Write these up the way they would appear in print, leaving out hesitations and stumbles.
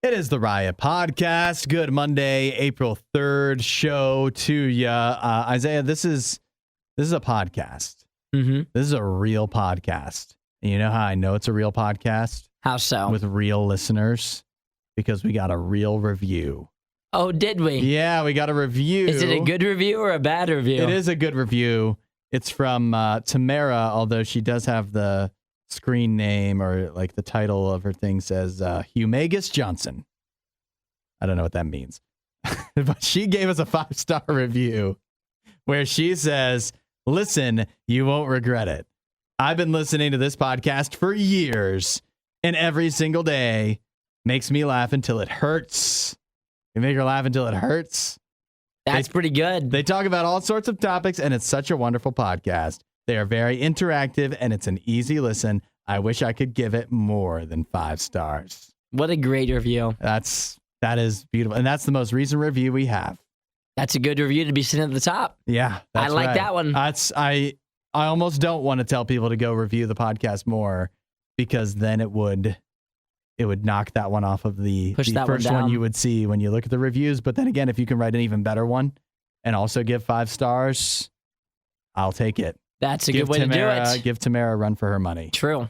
It is the Riot Podcast. Good Monday, April 3rd show to ya. Isaiah, this is a podcast. Mm-hmm. This is a real podcast. And you know how I know it's a real podcast? How so? With real listeners. Because we got a real review. Oh, did we? Yeah, we got a review. Is it a good review or a bad review? It is a good review. It's from Tamara, although she does have the screen name or like the title of her thing says Humagus Johnson. I don't know what that means. But she gave us a 5-star review where she says, listen, you won't regret it. I've been listening to this podcast for years, and every single day makes me laugh until it hurts. You make her laugh until it hurts. That's pretty good. They talk about all sorts of topics, and it's such a wonderful podcast. They are very interactive, and it's an easy listen. I wish I could give it more than 5 stars. What a great review. That is beautiful, and that's the most recent review we have. That's a good review to be sitting at the top. Yeah, I like right. that one. I almost don't want to tell people to go review the podcast more because then it would knock that one off of the first one you would see when you look at the reviews. But then again, if you can write an even better one and also give 5 stars, I'll take it. That's a good way to do it. Give Tamara a run for her money. True.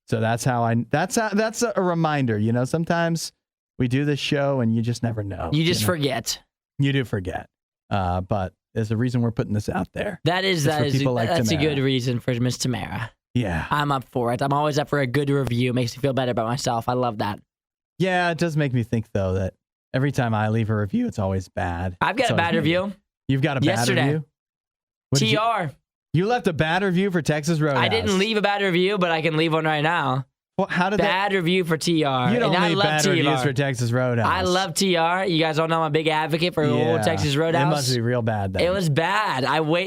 So that's a reminder. You know, sometimes we do this show and you just never know. You just forget. You do forget. But there's a reason we're putting this out there. That's a good reason for Miss Tamara. Yeah. I'm up for it. I'm always up for a good review. Makes me feel better about myself. I love that. Yeah, it does make me think, though, that every time I leave a review, it's always bad. I've got a bad review. You've got a bad review? TR. You left a bad review for Texas Roadhouse. I didn't leave a bad review, but I can leave one right now. Well, how did bad review for TR. You don't leave bad reviews for Texas Roadhouse. I love TR. You guys all know I'm a big advocate for old Texas Roadhouse. It must be real bad then. It was bad.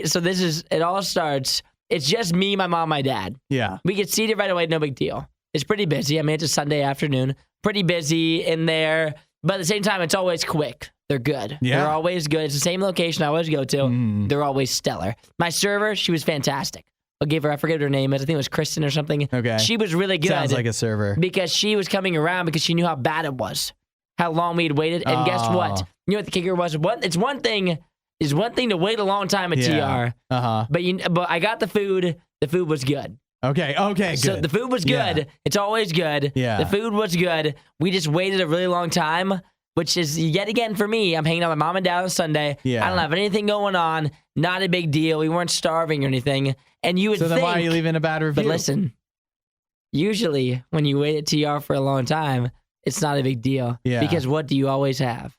So it all starts. It's just me, my mom, my dad. Yeah. We get seated right away, no big deal. It's pretty busy. I mean, it's a Sunday afternoon. Pretty busy in there. But at the same time, it's always quick. They're good. Yeah. They're always good. It's the same location I always go to. They're always stellar. My server, she was fantastic. I forget what her name is. I think it was Kristen or something. Okay. She was really good. Sounds like a server. Because she was coming around because she knew how bad it was. How long we had waited. And guess what? You know what the kicker was? It's one thing to wait a long time at TR. Uh-huh. But I got the food. The food was good. Okay, good. So the food was good. Yeah. It's always good. Yeah. The food was good. We just waited a really long time, which is, yet again, for me, I'm hanging out with my mom and dad on Sunday. Yeah. I don't have anything going on. Not a big deal. We weren't starving or anything. And you would think... So then why are you leaving a bad review? But listen, usually when you wait at TR for a long time, it's not a big deal. Yeah. Because what do you always have?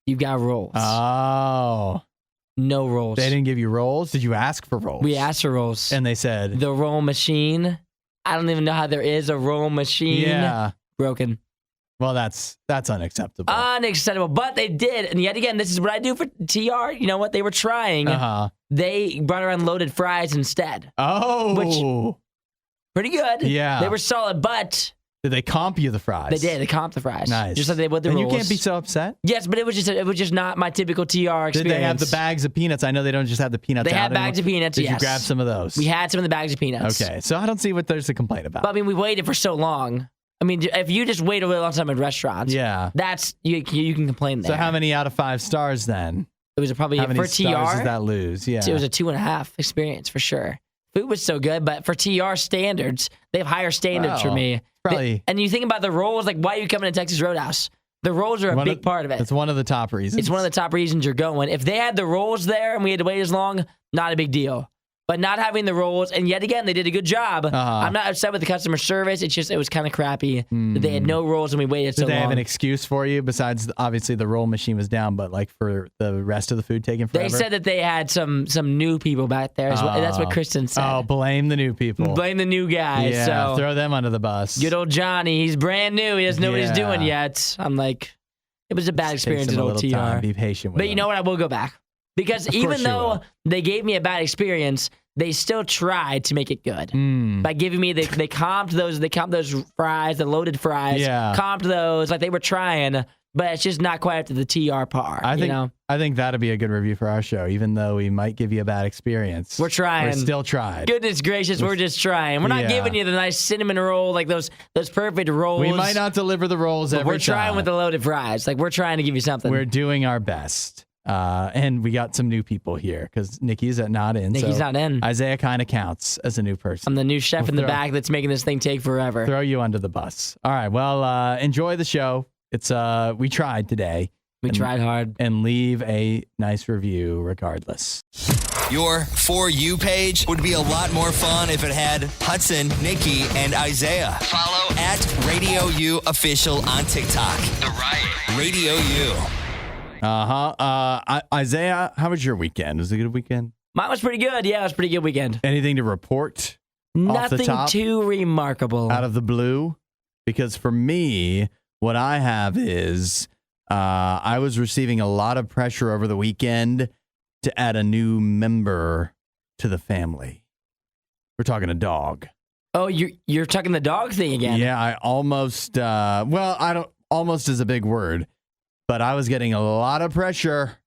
You've got rolls. Oh. No rolls. They didn't give you rolls? Did you ask for rolls? We asked for rolls. And they said... The roll machine. I don't even know how there is a roll machine. Yeah. Broken. Well, that's unacceptable. Unacceptable. But they did. And yet again, this is what I do for TR. You know what? They were trying. Uh-huh. They brought around loaded fries instead. Oh. Which, pretty good. Yeah. They were solid, but... Did they comp you the fries? They did. They comped the fries. Nice. Just like they would the rules. rules. You can't be so upset? Yes, but it was just not my typical TR experience. Did they have the bags of peanuts? I know they don't just have the peanuts They had bags of peanuts, Did yes. you grab some of those? We had some of the bags of peanuts. Okay, so I don't see what there's to complain about. But I mean, we waited for so long. I mean, if you just wait a really long time at restaurants, that's you can complain there. So how many out of 5 stars then? It was probably how many for stars TR. Does that lose? Yeah, it was a 2.5 experience for sure. Food was so good, but for TR standards, they have higher standards for me. Probably. And you think about the rolls, like why are you coming to Texas Roadhouse? The rolls are a big part of it. It's one of the top reasons. It's one of the top reasons you're going. If they had the rolls there and we had to wait as long, not a big deal. But not having the rolls, and yet again, they did a good job. I'm not upset with the customer service. It's just, it was kind of crappy that they had no rolls and we waited so long. Did they have an excuse for you besides, obviously, the roll machine was down, but like for the rest of the food taking forever? They said that they had some new people back there. That's what Kristen said. Oh, blame the new people. Blame the new guys. Yeah, so throw them under the bus. Good old Johnny. He's brand new. He doesn't know what he's doing yet. I'm like, it was a bad experience at old TR. Time. Be patient with But you know what? I will go back. Because even though they gave me a bad experience, they still tried to make it good by giving me they comped those fries, the loaded fries, comped those like they were trying. but it's just not quite up to the TR par. I know? think that'd be a good review for our show, even though we might give you a bad experience. We're trying. We're still trying. Goodness gracious, we're just trying. We're not giving you the nice cinnamon roll, like those perfect rolls. We might not deliver the rolls every time. We're trying with the loaded fries. Like, we're trying to give you something. We're doing our best. And we got some new people here because Nikki's not in. Nikki's not in. Isaiah kind of counts as a new person. I'm the new chef in the back that's making this thing take forever. Throw you under the bus. All right. Well, enjoy the show. It's we tried today. We tried hard. And leave a nice review regardless. Your For You page would be a lot more fun if it had Hudson, Nikki, and Isaiah. Follow at RadioU Official on TikTok. The Riot. Radio U. Isaiah, how was your weekend? Was it a good weekend? Mine was pretty good. Yeah, it was a pretty good weekend. Anything to report? Nothing off the top, too remarkable. Out of the blue? Because for me, what I have is I was receiving a lot of pressure over the weekend to add a new member to the family. We're talking a dog. Oh, you're talking the dog thing again? Yeah, I almost, almost is a big word. But I was getting a lot of pressure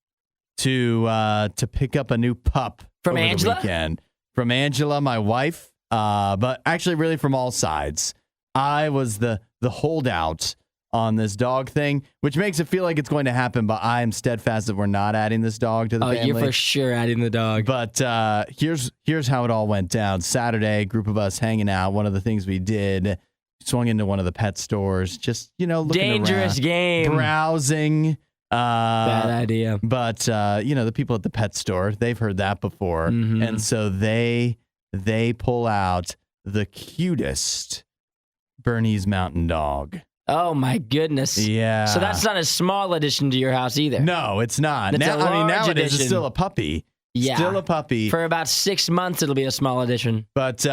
to pick up a new pup from over Angela? The weekend. From Angela, my wife, but actually really from all sides. I was the holdout on this dog thing, which makes it feel like it's going to happen, but I am steadfast that we're not adding this dog to the family. Oh, you're for sure adding the dog. But here's how it all went down. Saturday, group of us hanging out. One of the things we did, swung into one of the pet stores, just, looking dangerous around, game, browsing. Bad idea. But the people at the pet store, they've heard that before, and so they pull out the cutest Bernese Mountain Dog. Oh my goodness! Yeah. So that's not a small addition to your house either. No, it's not. Nowadays it's still a puppy. Yeah. Still a puppy. For about 6 months, it'll be a small addition. But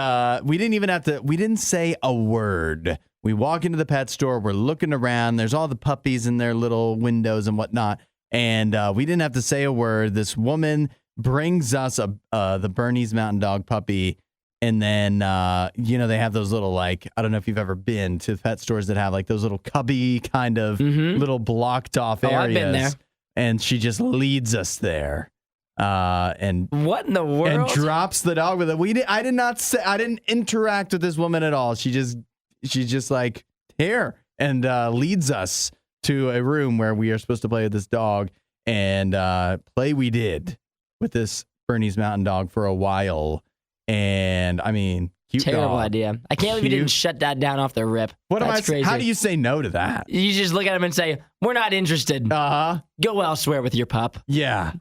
we didn't say a word. We walk into the pet store. We're looking around. There's all the puppies in their little windows and whatnot. And we didn't have to say a word. This woman brings us the Bernese Mountain Dog puppy. And then, they have those little, I don't know if you've ever been to pet stores that have those little cubby kind of little blocked off areas. I've been there. And she just leads us there. And what in the world? And drops the dog with it. I didn't interact with this woman at all. She's just like, here, and leads us to a room where we are supposed to play with this dog. And play we did with this Bernese Mountain Dog for a while. And I mean, cute terrible dog. idea. I can't believe you didn't shut that down off the rip. That's crazy. How do you say no to that? You just look at him and say, "We're not interested. Go elsewhere with your pup." Yeah.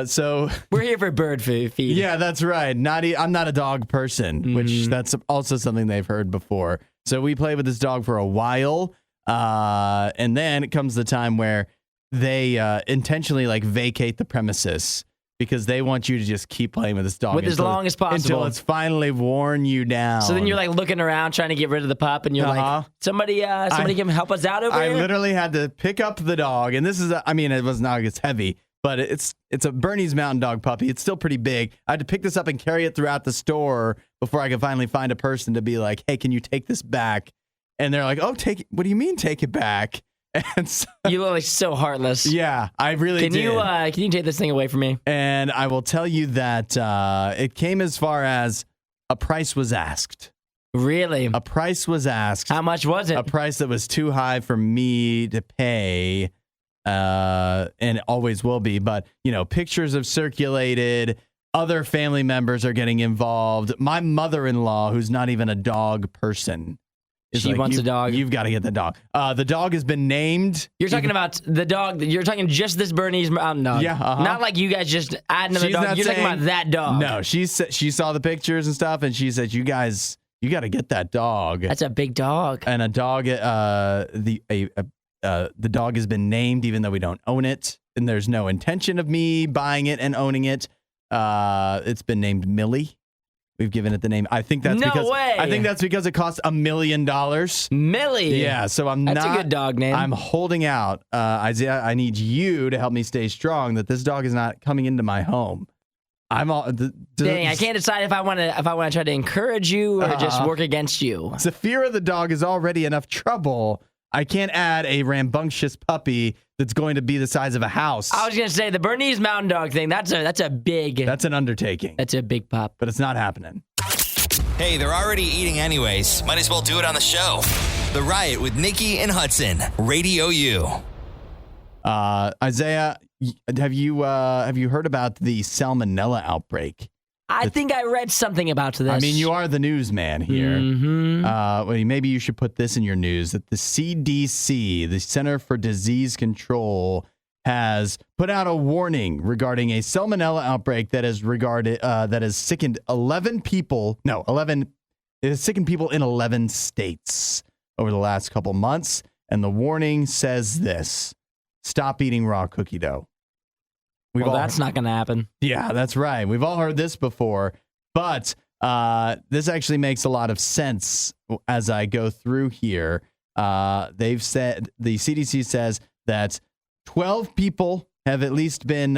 So we're here for bird feed. Yeah, that's right. I'm not a dog person, which that's also something they've heard before. So we played with this dog for a while, and then it comes the time where they intentionally vacate the premises. Because they want you to just keep playing with this dog as long as possible until it's finally worn you down. So then you're looking around trying to get rid of the pup, and you're like, somebody can help us out over here. I literally had to pick up the dog, and this is it was not as heavy, but it's a Bernese Mountain Dog puppy. It's still pretty big. I had to pick this up and carry it throughout the store before I could finally find a person to be like, hey, can you take this back? And they're like, oh, take it. What do you mean take it back? And so, you look so heartless. Yeah, I really did. Can you take this thing away from me? And I will tell you that it came as far as a price was asked. Really? A price was asked. How much was it? A price that was too high for me to pay, and it always will be. But, pictures have circulated. Other family members are getting involved. My mother-in-law, who's not even a dog person, she wants a dog. You've got to get the dog. The dog has been named. You're talking about the dog. You're talking just this Bernese Mountain Dog. Yeah. Not like you guys just add another dog. You're talking about that dog. No, she saw the pictures and stuff, and she said, "You guys, you got to get that dog." That's a big dog. And a dog. The dog has been named, even though we don't own it, and there's no intention of me buying it and owning it. It's been named Millie. We've given it the name. I think that's because it costs $1 million. Millie. Yeah, so That's a good dog name. I'm holding out, Isaiah. I need you to help me stay strong. That this dog is not coming into my home. I'm all. Dang, I can't decide if I want to try to encourage you or just work against you. The fear of the dog is already enough trouble I can't add a rambunctious puppy that's going to be the size of a house. I was going to say the Bernese Mountain Dog thing. That's an undertaking. That's a big pup. But it's not happening. Hey, they're already eating anyways. Might as well do it on the show. The Riot with Nikki and Hudson. Radio U. Isaiah, have you heard about the salmonella outbreak? I think I read something about this. I mean, you are the newsman here. Mm-hmm. Well, maybe you should put this in your news, that the CDC, the Center for Disease Control, has put out a warning regarding a salmonella outbreak that has sickened 11 people. No, 11. It has sickened people in 11 states over the last couple months. And the warning says this: stop eating raw cookie dough. Well, that's not going to happen. Yeah, that's right. We've all heard this before, but this actually makes a lot of sense as I go through here. They've said, the CDC says that 12 people have at least been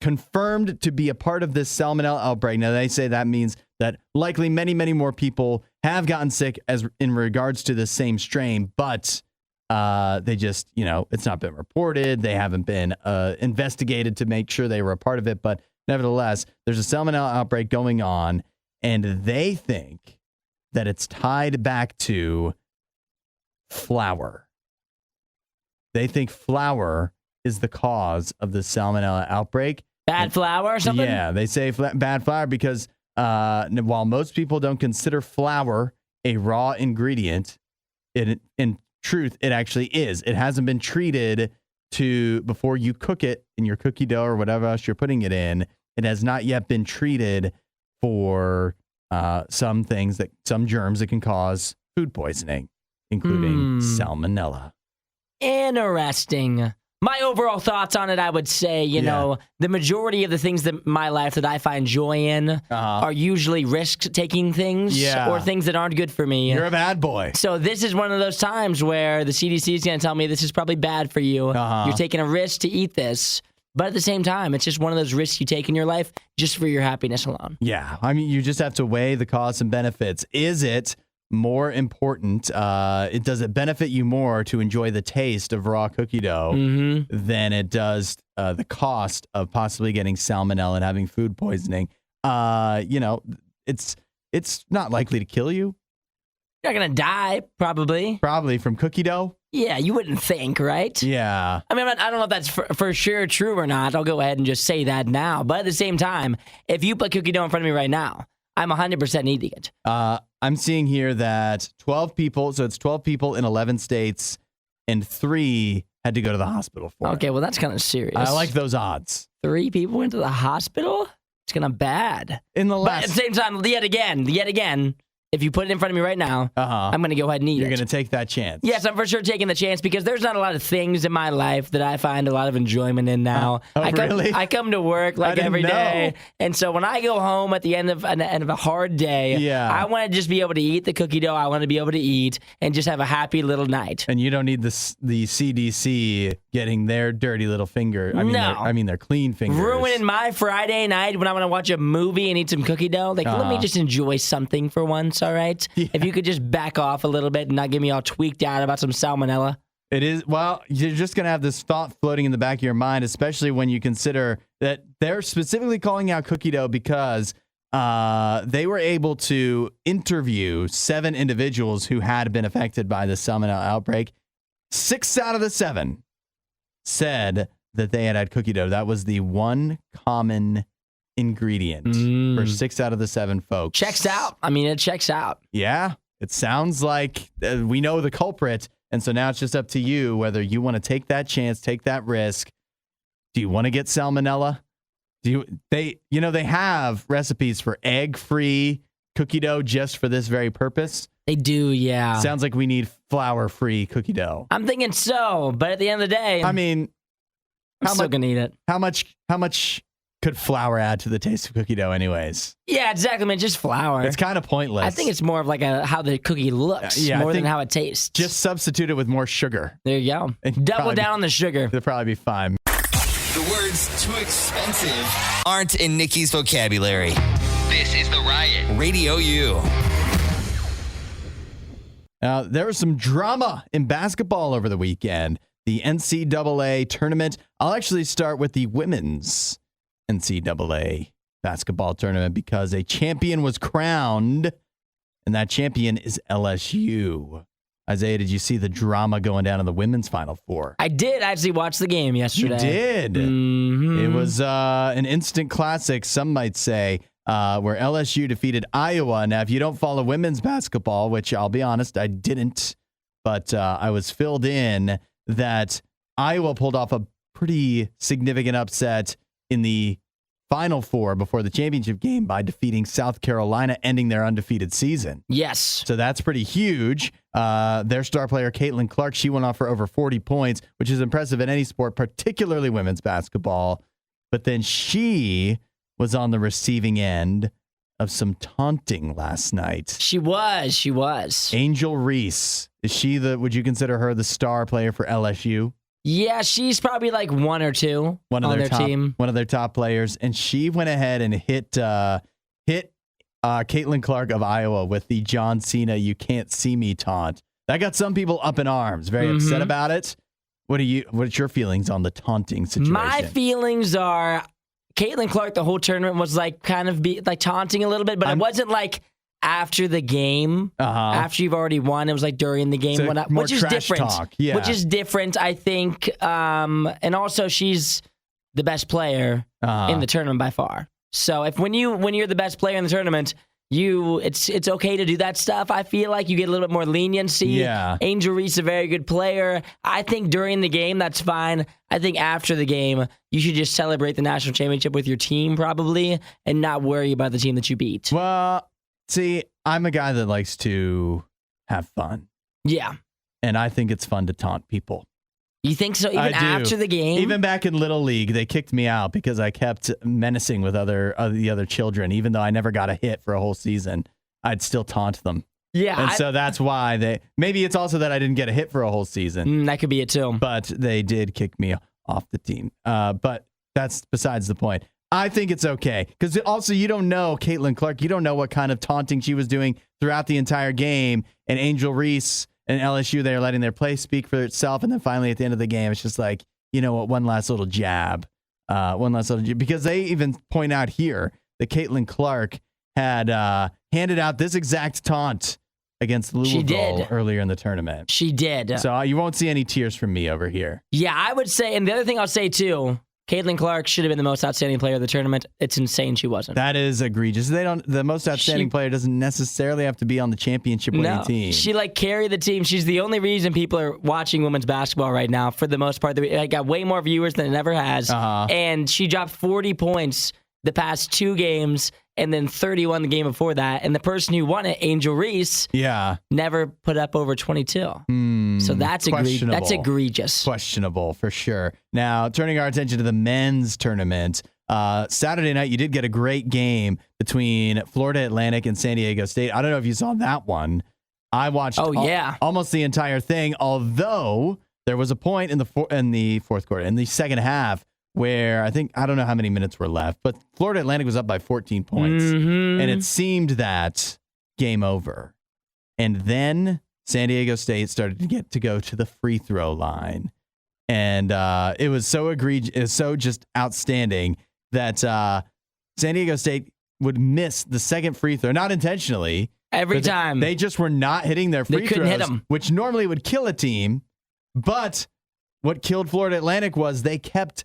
confirmed to be a part of this salmonella outbreak. Now, they say that means that likely many, many more people have gotten sick as in regards to the same strain, but they just, it's not been reported. They haven't been investigated to make sure they were a part of it. But nevertheless, there's a salmonella outbreak going on, and they think that it's tied back to flour. They think flour is the cause of the salmonella outbreak. Bad flour or something? Yeah, they say bad flour because while most people don't consider flour a raw ingredient, in truth, it actually is. It hasn't been treated before you cook it in your cookie dough or whatever else you're putting it in. It has not yet been treated for some germs that can cause food poisoning, including salmonella. Interesting. My overall thoughts on it, I would say, the majority of the things that my life that I find joy in are usually risk-taking things or things that aren't good for me. You're a bad boy. So this is one of those times where the CDC is going to tell me this is probably bad for you. You're taking a risk to eat this. But at the same time, it's just one of those risks you take in your life just for your happiness alone. Yeah. I mean, you just have to weigh the costs and benefits. Is it more important? Does it benefit you more to enjoy the taste of raw cookie dough than it does the cost of possibly getting salmonella and having food poisoning? It's not likely to kill you. You're not gonna die, probably. Probably from cookie dough. Yeah, you wouldn't think, right? Yeah. I mean, I don't know if that's for sure true or not. I'll go ahead and just say that now. But at the same time, if you put cookie dough in front of me right now, I'm 100% eating it. I'm seeing here that 12 people, so it's 12 people in 11 states, and 3 had to go to the hospital for it. Okay, well, that's kind of serious. I like those odds. 3 people went to the hospital? It's kind of bad. But at the same time, yet again, if you put it in front of me right now, I'm going to go ahead and eat it. You're going to take that chance. Yes, I'm for sure taking the chance because there's not a lot of things in my life that I find a lot of enjoyment in now. Really? I come to work every day, and so when I go home at the end of a hard day, I want to just be able to eat the cookie dough. I want to be able to eat and just have a happy little night. And you don't need the CDC getting their dirty little finger. I mean, their clean fingers. Ruining my Friday night when I want to watch a movie and eat some cookie dough. Let me just enjoy something for once. All right. Yeah. If you could just back off a little bit and not get me all tweaked out about some salmonella. It is. Well, you're just going to have this thought floating in the back of your mind, especially when you consider that they're specifically calling out cookie dough because they were able to interview 7 individuals who had been affected by the salmonella outbreak. 6 out of the 7 said that they had cookie dough. That was the one common ingredient for 6 out of the 7 folks. Checks out. I mean, it checks out. Yeah. It sounds like we know the culprit. And so now it's just up to you whether you want to take that chance, take that risk. Do you want to get salmonella? They have recipes for egg-free cookie dough just for this very purpose. They do, yeah. Sounds like we need flour-free cookie dough. I'm thinking so, but at the end of the day, I mean, I'm still gonna eat it. How much could flour add to the taste of cookie dough anyways? Yeah, exactly, man. Just flour. It's kind of pointless. I think it's more of like how the cookie looks more than how it tastes. Just substitute it with more sugar. There you go. Double down on the sugar. It'll probably be fine. The words too expensive aren't in Nikki's vocabulary. This is The Riot. Radio U. There was some drama in basketball over the weekend. The NCAA tournament. I'll actually start with the women's NCAA basketball tournament because a champion was crowned, and that champion is LSU. Isaiah, did you see the drama going down in the women's Final Four? I did actually watch the game yesterday. You did? Mm-hmm. It was an instant classic, some might say, where LSU defeated Iowa. Now, if you don't follow women's basketball, which I'll be honest, I didn't, but I was filled in that Iowa pulled off a pretty significant upset in the Final Four before the championship game by defeating South Carolina, ending their undefeated season. Yes. So that's pretty huge. Their star player, Caitlin Clark, she went off for over 40 points, which is impressive in any sport, particularly women's basketball. But then she was on the receiving end of some taunting last night. She was. Angel Reese. Would you consider her the star player for LSU? Yeah, she's probably like one or two on their team. One of their top players. And she went ahead and hit Caitlin Clark of Iowa with the John Cena "You Can't See Me" taunt. That got some people up in arms, very upset about it. What's your feelings on the taunting situation? My feelings are Caitlin Clark the whole tournament was like kind of taunting a little bit, but it wasn't like after the game, after you've already won. It was like during the game, which is different. Yeah. Which is different, I think. And also, she's the best player in the tournament by far. So if when you're the best player in the tournament, it's okay to do that stuff. I feel like you get a little bit more leniency. Yeah. Angel Reese, a very good player. I think during the game, that's fine. I think after the game, you should just celebrate the national championship with your team probably and not worry about the team that you beat. Well, see, I'm a guy that likes to have fun. Yeah. And I think it's fun to taunt people. You think so? Even after the game? Even back in Little League, they kicked me out because I kept menacing with the other children. Even though I never got a hit for a whole season, I'd still taunt them. Yeah. And so that's why maybe it's also that I didn't get a hit for a whole season. That could be it too. But they did kick me off the team. But that's besides the point. I think it's okay. Because also you don't know Caitlin Clark. You don't know what kind of taunting she was doing throughout the entire game. And Angel Reese and LSU, they're letting their play speak for itself. And then finally at the end of the game, it's just like, you know what, one last little jab. Because they even point out here that Caitlin Clark had handed out this exact taunt against Louisville earlier in the tournament. She did. So you won't see any tears from me over here. Yeah, I would say, and the other thing I'll say too, Caitlin Clark should have been the most outstanding player of the tournament. It's insane she wasn't. That is egregious. The most outstanding player doesn't necessarily have to be on the championship winning team. She carried the team. She's the only reason people are watching women's basketball right now for the most part. It got way more viewers than it ever has. And she dropped 40 points the past 2 games and then 31 the game before that. And the person who won it, Angel Reese, never put up over 22. So that's egregious. Questionable for sure. Now, turning our attention to the men's tournament, Saturday night you did get a great game between Florida Atlantic and San Diego State. I don't know if you saw that one. I watched almost the entire thing, although there was a point in the fourth quarter, in the second half, where I don't know how many minutes were left, but Florida Atlantic was up by 14 points. And it seemed that game over. And then San Diego State started to get to go to the free throw line. And it was so egregious, it was so just outstanding that San Diego State would miss the second free throw, not intentionally. Every time. They just were not hitting their free throws. They couldn't hit them. Which normally would kill a team. But what killed Florida Atlantic was they kept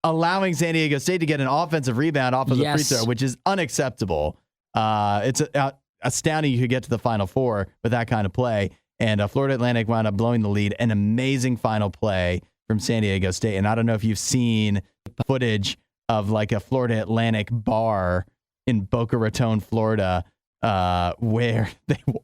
allowing San Diego State to get an offensive rebound off of the free throw, which is unacceptable. It's astounding you could get to the Final Four with that kind of play. And Florida Atlantic wound up blowing the lead. An amazing final play from San Diego State. And I don't know if you've seen footage of like a Florida Atlantic bar in Boca Raton, Florida, where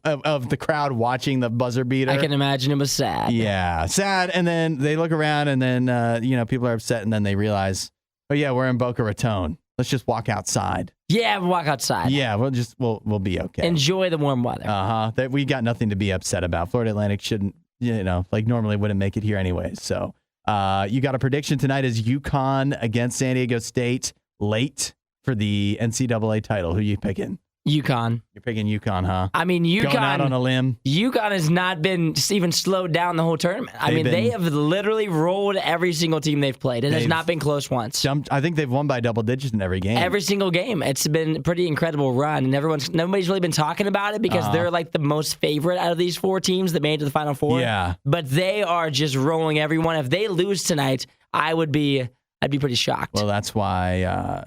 of the crowd watching the buzzer beater. I can imagine it was sad. Yeah, sad. And then they look around and then, people are upset and then they realize, oh yeah, we're in Boca Raton. Let's just walk outside. Yeah, we'll walk outside. Yeah, we'll be okay. Enjoy the warm weather. That we got nothing to be upset about. Florida Atlantic shouldn't, normally wouldn't make it here anyways. So, you got a prediction tonight is UConn against San Diego State late for the NCAA title. Who are you picking? UConn. You're picking UConn, huh? I mean, UConn. Going out on a limb. UConn has not been just even slowed down the whole tournament. They have literally rolled every single team they've played. It has not been close once. I think they've won by double digits in every game. Every single game. It's been a pretty incredible run, and nobody's really been talking about it because they're like the most favorite out of these 4 teams that made it to the Final Four. Yeah. But they are just rolling everyone. If they lose tonight, I'd be pretty shocked. Well, that's why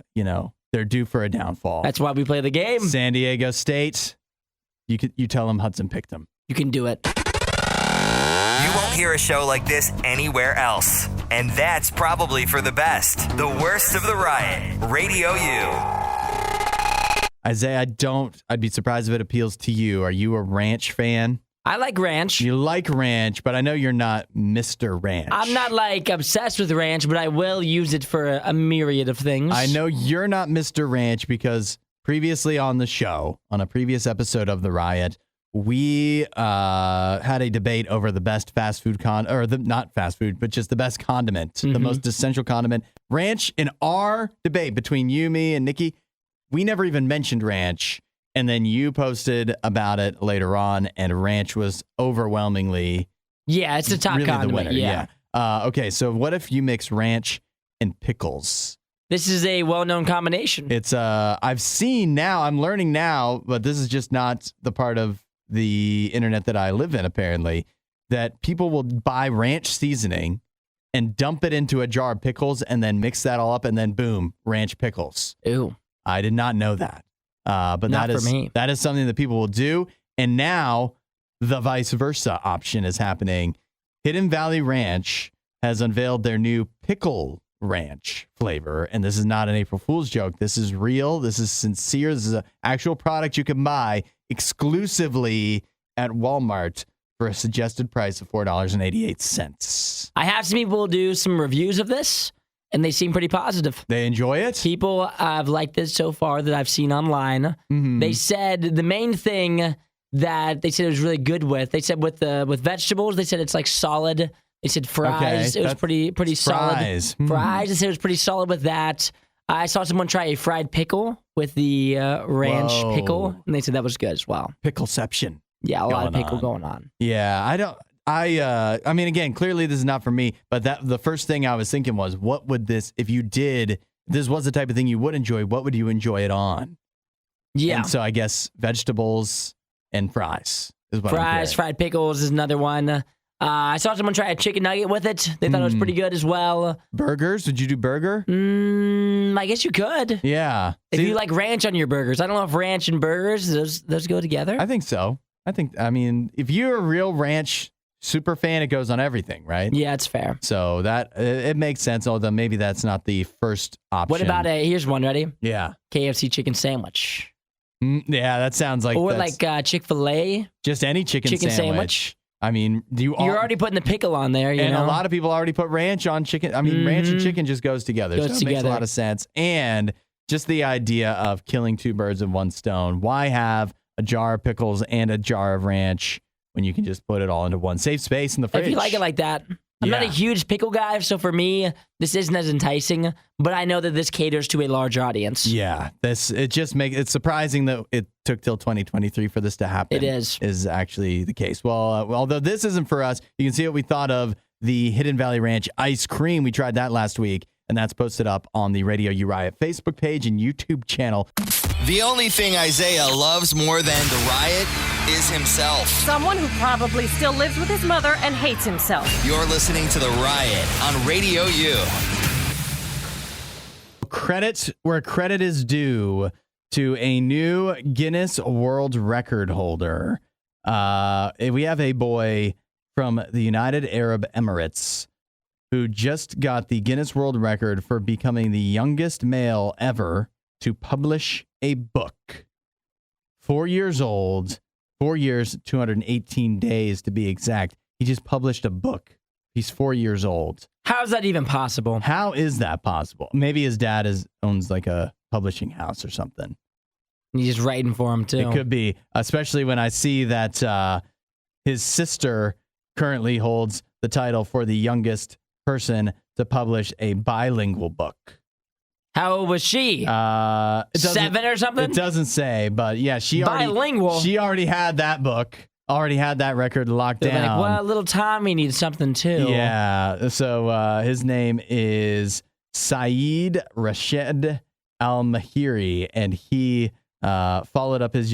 they're due for a downfall. That's why we play the game. San Diego State. You tell them Hudson picked them. You can do it. You won't hear a show like this anywhere else. And that's probably for the best. The Worst of the Riot. Radio U. Isaiah, I'd be surprised if it appeals to you. Are you a ranch fan? I like ranch. You like ranch, but I know you're not Mr. Ranch. I'm not obsessed with ranch, but I will use it for a myriad of things. I know you're not Mr. Ranch because previously on the show, on a previous episode of The Riot, we had a debate over the best fast food not fast food, but just the best condiment, the most essential condiment. Ranch, in our debate between you, me, and Nikki, we never even mentioned ranch. And then you posted about it later on, and ranch was overwhelmingly it's the top really condiment. the winner. Yeah. Okay, so what if you mix ranch and pickles? This is a well-known combination. It's I'm learning now, but this is just not the part of the internet that I live in, apparently, that people will buy ranch seasoning and dump it into a jar of pickles and then mix that all up, and then boom, ranch pickles. Ew. I did not know that. But Not that for me. That is something that people will do. And now the vice versa option is happening. Hidden Valley Ranch has unveiled their new pickle ranch flavor. And this is not an April Fool's joke. This is real. This is sincere. This is an actual product you can buy exclusively at Walmart for a suggested price of $4.88. I have seen people do some reviews of this, and they seem pretty positive. They enjoy it? People have liked this so far that I've seen online. Mm-hmm. They said the main thing that they said it was really good with, they said with vegetables, they said it's like solid. They said fries. Okay, it was pretty solid. Fries. Fries. They said it was pretty solid with that. I saw someone try a fried pickle with the ranch pickle, and they said that was good as well. Pickleception. Yeah, a lot of pickle going on. Yeah, I mean, again, clearly this is not for me, but the first thing I was thinking was, what would this, if this was the type of thing you would enjoy, what would you enjoy it on? Yeah. And so I guess vegetables and fries is what Fries, fried pickles is another one. I saw someone try a chicken nugget with it. They thought it was pretty good as well. Burgers? Would you do burger? I guess you could. Yeah. If you like ranch on your burgers. I don't know if ranch and burgers, those go together. I think so. I mean, if you're a real ranch super fan, it goes on everything, right? Yeah, it's fair. So that it makes sense, although maybe that's not the first option. What about here's one, ready? Yeah. KFC chicken sandwich. Yeah, that sounds like Or like Chick-fil-A. Just any chicken sandwich. I mean, you're already putting the pickle on there, you know? A lot of people already put ranch on chicken. I mean, ranch and chicken just goes together. It makes a lot of sense. And just the idea of killing two birds with one stone. Why have a jar of pickles and a jar of ranch when you can just put it all into one safe space in the fridge? If you like it like that. I'm not a huge pickle guy, so for me, this isn't as enticing, but I know that this caters to a large audience. Yeah, it's surprising that it took till 2023 for this to happen. It is actually the case. Well, although this isn't for us, you can see what we thought of the Hidden Valley Ranch ice cream. We tried that last week, and that's posted up on the Radio U Riot Facebook page and YouTube channel. The only thing Isaiah loves more than the Riot is himself. Someone who probably still lives with his mother and hates himself. You're listening to the Riot on Radio U. Credit where credit is due to a new Guinness World Record holder. We have a boy from the United Arab Emirates who just got the Guinness World Record for becoming the youngest male ever to publish a book. 4 years old, 4 years, 218 days to be exact. He just published a book. He's 4 years old. How is that even possible? How is that possible? Maybe his dad owns like a publishing house or something. He's just writing for him, too. It could be, especially when I see that his sister currently holds the title for the youngest person to publish a bilingual book. How old was she? 7 or something? It doesn't say, but yeah, bilingual. She already had that book, already had that record locked They're down. like, well, little Tommy needs something too. Yeah. So his name is Saeed Rashid Al-Mahiri, and he followed up his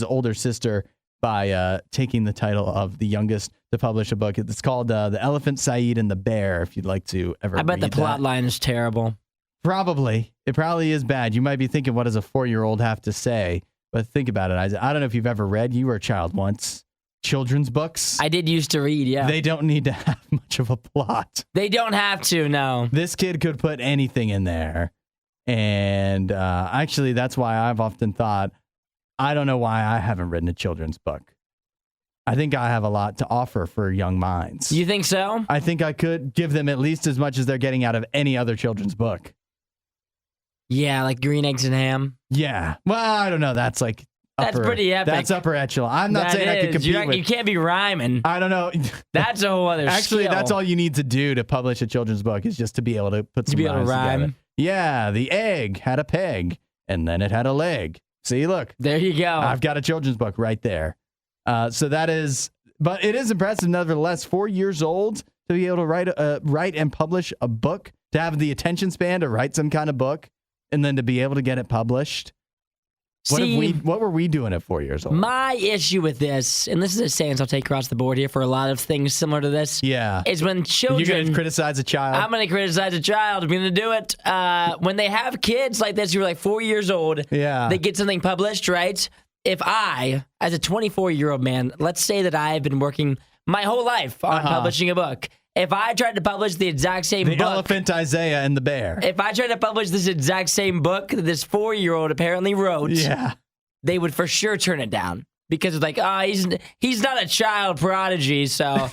older sister by taking the title of the youngest to publish a book. It's called The Elephant, Saeed, and the Bear, if you'd like to ever I bet the plot line is terrible. Probably. It probably is bad. You might be thinking, what does a 4-year-old have to say? But think about it, Isaac. I don't know if you've ever read, you were a child once, children's books. I did used to read, yeah. They don't need to have much of a plot. They don't have to, no. This kid could put anything in there. And actually, that's why I've often thought, I don't know why I haven't written a children's book. I think I have a lot to offer for young minds. You think so? I think I could give them at least as much as they're getting out of any other children's book. Yeah, like Green Eggs and Ham. Yeah. Well, I don't know. That's like That's pretty epic. That's upper echelon. I'm not saying I could compete with. You can't be rhyming. I don't know. That's a whole other Actually, skill. that's all you need to do to publish a children's book is just to be able to put some rhymes rhyme. together. Yeah, the egg had a peg, and then it had a leg. See, look. There you go. I've got a children's book right there. So that is, but it is impressive nevertheless. 4 years old to be able to write and publish a book, to have the attention span to write some kind of book, and then to be able to get it published. What were we doing at 4 years old? My issue with this, and this is a stance I'll take across the board here for a lot of things similar to this, is when children... You're going to criticize a child? I'm going to criticize a child. I'm going to do it. When they have kids like this, you're like 4 years old, they get something published, right? If I, as a 24-year-old man, let's say that I have been working my whole life on publishing a book. If I tried to publish the exact same book... The Elephant, Isaiah, and the Bear. If I tried to publish this exact same book that this 4-year-old apparently wrote, they would for sure turn it down. Because it's like, he's not a child prodigy, so...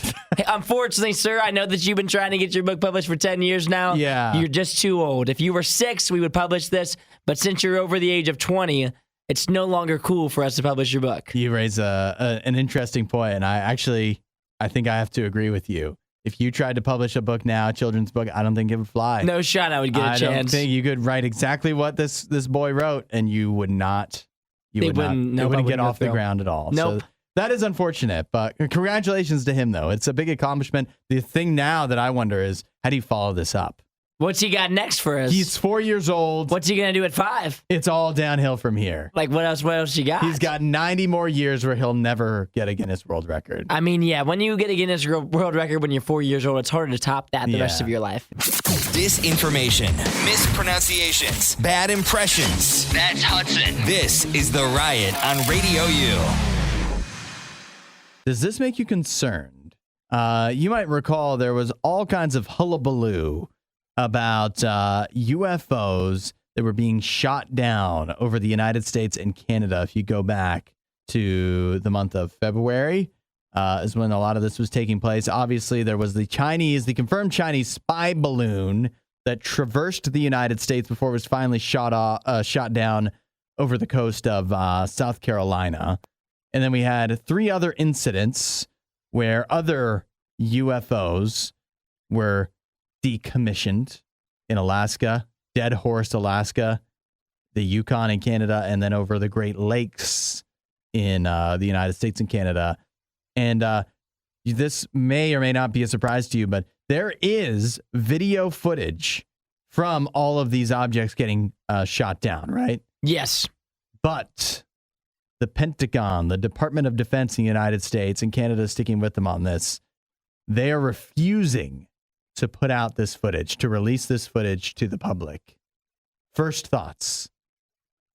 Unfortunately, sir, I know that you've been trying to get your book published for 10 years now. Yeah. You're just too old. If you were 6, we would publish this. But since you're over the age of 20... It's no longer cool for us to publish your book. You raise an interesting point, and I think I have to agree with you. If you tried to publish a book now, a children's book, I don't think it would fly. No shot I would get a chance. I don't think you could write exactly what this boy wrote, and you would not. It wouldn't get off the ground at all. Nope. So that is unfortunate, but congratulations to him, though. It's a big accomplishment. The thing now that I wonder is, how do you follow this up? What's he got next for us? He's 4 years old. What's he going to do at 5? It's all downhill from here. Like, what else you got? He's got 90 more years where he'll never get a Guinness World Record. I mean, yeah, when you get a Guinness World Record when you're 4 years old, it's harder to top that the rest of your life. Disinformation, mispronunciations, bad impressions. That's Hudson. This is The Riot on Radio U. Does this make you concerned? You might recall there was all kinds of hullabaloo about UFOs that were being shot down over the United States and Canada. If you go back to the month of February, is when a lot of this was taking place. Obviously, there was the confirmed Chinese spy balloon that traversed the United States before it was finally shot down over the coast of South Carolina. And then we had 3 other incidents where other UFOs were decommissioned in Alaska, Dead Horse, Alaska, the Yukon in Canada, and then over the Great Lakes in the United States and Canada. And this may or may not be a surprise to you, but there is video footage from all of these objects getting shot down, right? Yes. But the Pentagon, the Department of Defense in the United States, and Canada is sticking with them on this, they are refusing to put out this footage, to release this footage to the public. First thoughts.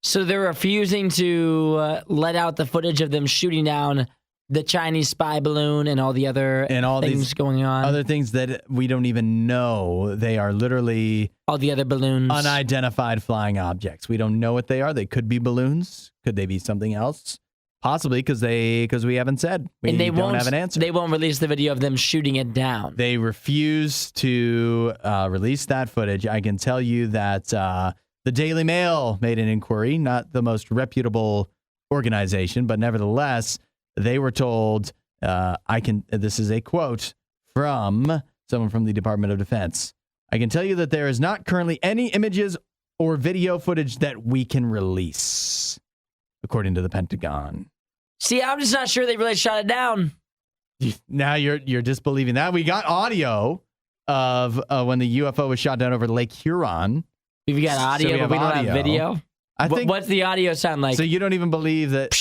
So they're refusing to let out the footage of them shooting down the Chinese spy balloon and all the other things going on. Other things that we don't even know. They are literally all the other balloons. Unidentified flying objects. We don't know what they are. They could be balloons. Could they be something else? Possibly because we haven't said. We don't have an answer. They won't release the video of them shooting it down. They refuse to release that footage. I can tell you that the Daily Mail made an inquiry, not the most reputable organization, but nevertheless, they were told, this is a quote from someone from the Department of Defense. I can tell you that there is not currently any images or video footage that we can release, according to the Pentagon. See, I'm just not sure they really shot it down. Now you're disbelieving that. We got audio of when the UFO was shot down over Lake Huron. We've got audio, So but we don't have video. I think. What's the audio sound like? So you don't even believe that?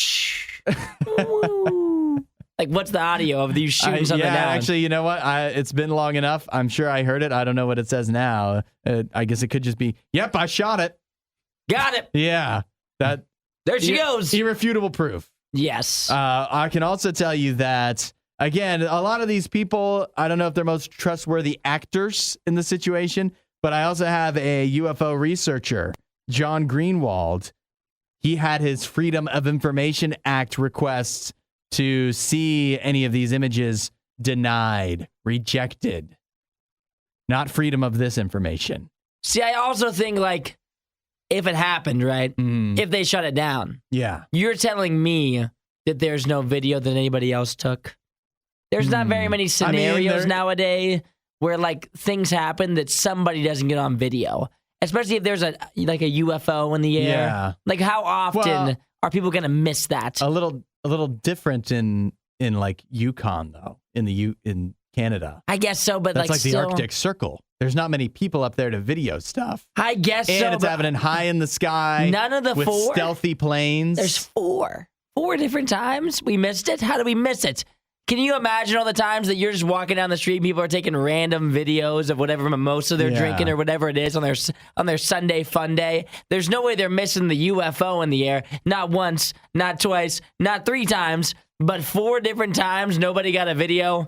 Like, what's the audio of you shooting something down? Actually, you know what? It's been long enough. I'm sure I heard it. I don't know what it says now. I guess it could just be, yep, I shot it. Got it. Yeah. There she goes. Irrefutable proof. Yes. I can also tell you that, again, a lot of these people, I don't know if they're most trustworthy actors in the situation, but I also have a UFO researcher, John Greenwald. He had his Freedom of Information Act requests to see any of these images denied, rejected. Not freedom of this information. See, I also think, like, if it happened, right? If they shut it down. Yeah. You're telling me that there's no video that anybody else took? There's not very many scenarios nowadays where, like, things happen that somebody doesn't get on video. Especially if there's a UFO in the air. Yeah. Like, how often are people going to miss that? A little different in like Yukon though, in Canada. I guess so, but that's like the still, Arctic Circle. There's not many people up there to video stuff. I guess and so. And it's happening high in the sky. None of the with four stealthy planes. There's four different times we missed it. How do we miss it? Can you imagine all the times that you're just walking down the street and people are taking random videos of whatever mimosa they're drinking or whatever it is on their Sunday fun day? There's no way they're missing the UFO in the air. Not once, not twice, not 3 times, but 4 different times. Nobody got a video.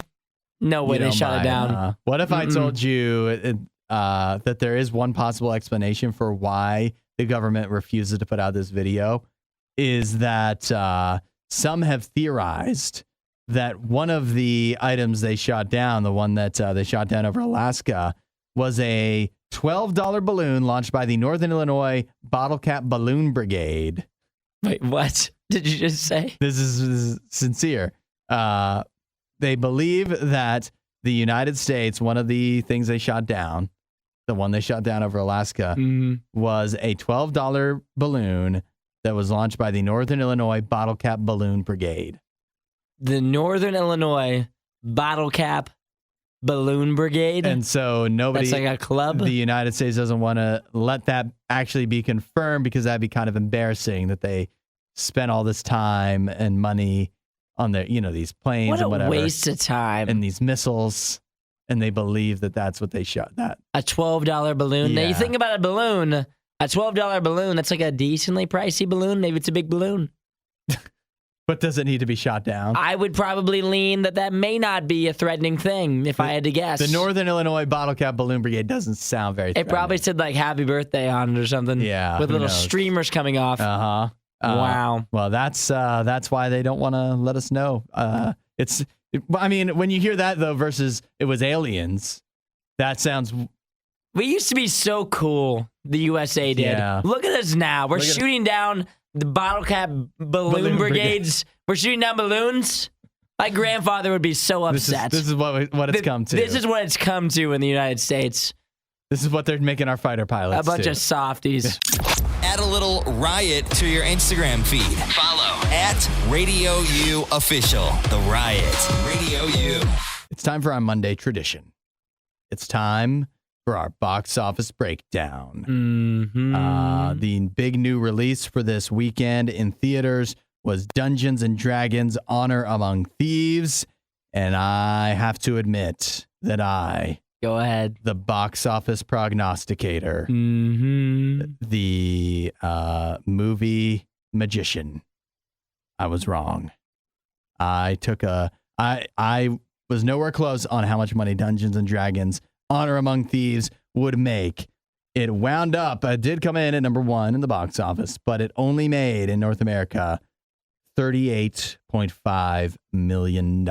No way they shut it down. What if I told you that there is one possible explanation for why the government refuses to put out this video? Is that some have theorized that one of the items they shot down, the one that they shot down over Alaska, was a $12 balloon launched by the Northern Illinois Bottle Cap Balloon Brigade. Wait, what did you just say? This is sincere. They believe that the United States, one of the things they shot down, the one they shot down over Alaska, was a $12 balloon that was launched by the Northern Illinois Bottle Cap Balloon Brigade. The Northern Illinois Bottle Cap Balloon Brigade. And so nobody... That's like a club? The United States doesn't want to let that actually be confirmed because that'd be kind of embarrassing that they spent all this time and money on their, these planes and whatever. What a waste of time. And these missiles, and they believe that that's what they shot. That a $12 balloon. Yeah. Now you think about a balloon, a $12 balloon, that's like a decently pricey balloon. Maybe it's a big balloon. But does it need to be shot down? I would probably lean that may not be a threatening thing if I had to guess. The Northern Illinois Bottle Cap Balloon Brigade doesn't sound very threatening. It probably said like happy birthday on it or something. Yeah. With little knows? Streamers coming off. Uh-huh. Wow. Well, that's why they don't want to let us know. When you hear that though versus it was aliens, that sounds... We used to be so cool, the USA did. Yeah. Look at us now. We're shooting down the bottle cap balloon brigades. We're shooting down balloons. My grandfather would be so upset. This is what it's come to. This is what it's come to in the United States. This is what they're making our fighter pilots A bunch of softies. Add a little riot to your Instagram feed. Follow @RadioU Official. The Riot. Radio U. It's time for our Monday tradition. It's time for our box office breakdown. The big new release for this weekend in theaters was Dungeons & Dragons Honor Among Thieves. And I have to admit that Go ahead. The box office prognosticator, the movie magician, I was wrong. I was nowhere close on how much money Dungeons & Dragons Honor Among Thieves would make. It wound up, it did come in at number 1 in the box office, but it only made in North America $38.5 million.